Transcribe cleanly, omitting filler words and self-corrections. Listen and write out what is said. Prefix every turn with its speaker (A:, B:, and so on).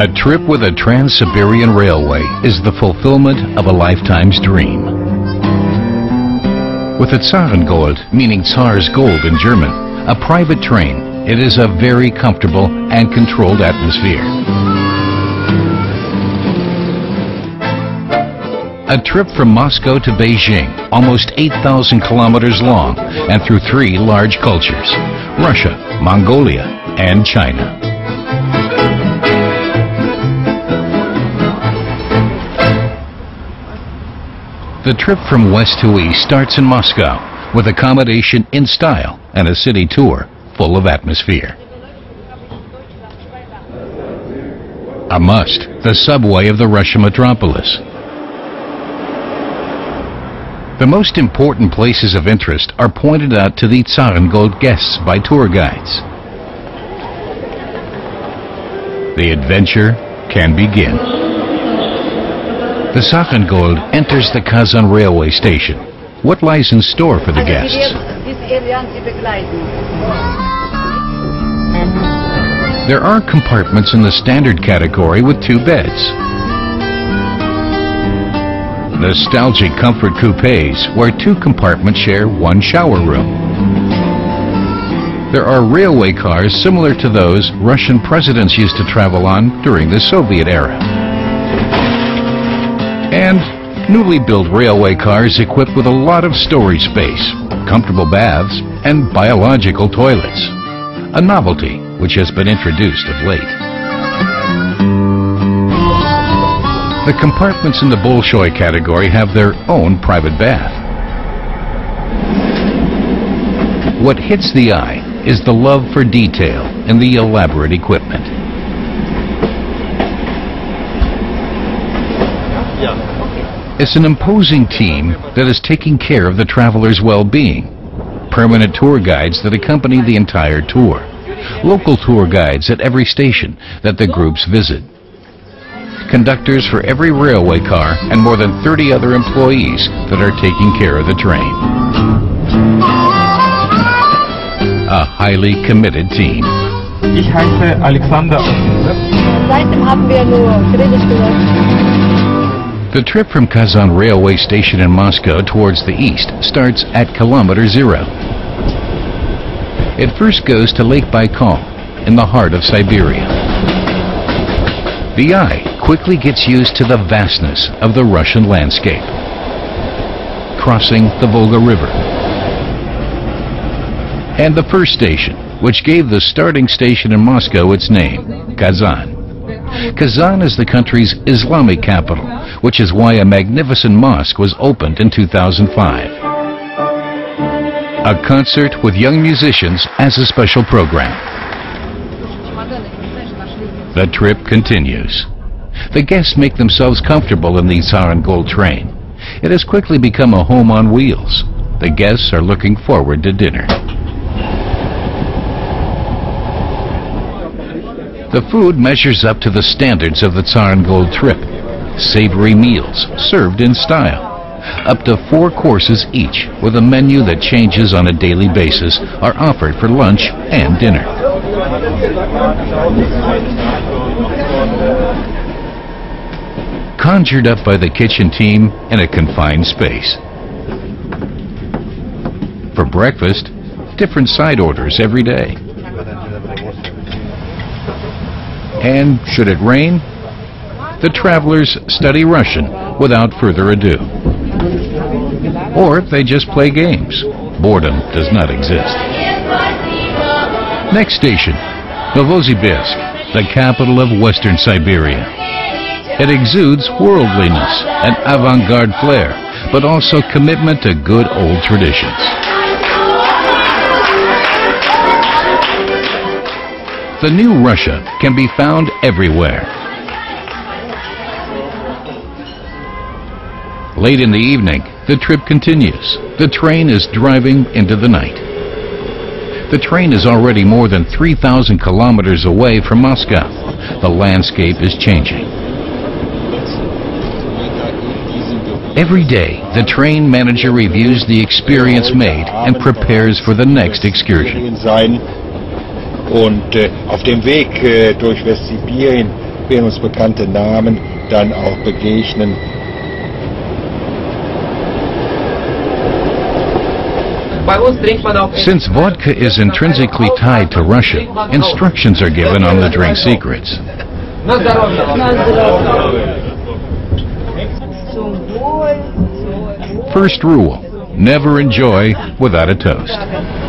A: A trip with a Trans-Siberian Railway is the fulfillment of a lifetime's dream. With its Zarengold, meaning Tsar's gold in German, a private train, it is a very comfortable and controlled atmosphere. A trip from Moscow to Beijing, almost 8,000 kilometers long and through 3 large cultures, Russia, Mongolia and China. The trip from west to east starts in Moscow with accommodation in style and a city tour full of atmosphere. A must, the subway of the Russian metropolis. The most important places of interest are pointed out to the Zarengold guests by tour guides. The adventure can begin. The Zarengold enters the Kazan railway station. What lies in store for the guests? There are compartments in the standard category with 2 beds. Nostalgic comfort coupes where 2 compartments share 1 shower room. There are railway cars similar to those Russian presidents used to travel on during the Soviet era. And newly built railway cars equipped with a lot of storage space, comfortable baths, and biological toilets. A novelty which has been introduced of late. The compartments in the Bolshoi category have their own private bath. What hits the eye is the love for detail and the elaborate equipment. It's an imposing team that is taking care of the traveler's well-being. Permanent tour guides that accompany the entire tour. Local tour guides at every station that the groups visit. Conductors for every railway car and more than 30 other employees that are taking care of the train. A highly committed team.
B: Ich heiße Alexander.
C: Seitdem haben wir nur Griechisch gehört.
A: The trip from Kazan railway station in Moscow towards the east starts at kilometer 0. It first goes to Lake Baikal in the heart of Siberia. The eye quickly gets used to the vastness of the Russian landscape. Crossing the Volga River. And the first station, which gave the starting station in Moscow its name, Kazan. Kazan is the country's Islamic capital, which is why a magnificent mosque was opened in 2005. A concert with young musicians as a special program. The trip continues. The guests make themselves comfortable in the Zarengold train. It has quickly become a home on wheels. The guests are looking forward to dinner. The food measures up to the standards of the Zarengold trip. Savory meals served in style. Up to 4 courses each, with a menu that changes on a daily basis, are offered for lunch and dinner. Conjured up by the kitchen team in a confined space. For breakfast, different side orders every day. And should it rain, the travelers study Russian without further ado. Or they just play games. Boredom does not exist. Next station, Novosibirsk, the capital of Western Siberia. It exudes worldliness and avant-garde flair, but also commitment to good old traditions. The new Russia can be found everywhere. Late in the evening, the trip continues. The train is driving into the night. The train is already more than 3,000 kilometers away from Moscow. The landscape is changing. Every day, the train manager reviews the experience made and prepares for the next excursion.
D: Und auf dem Weg durch Westsibirien werden uns bekannte Namen dann auch begegnen.
A: Since vodka is intrinsically tied to Russia, instructions are given on the drink secrets. First rule, never enjoy without a toast.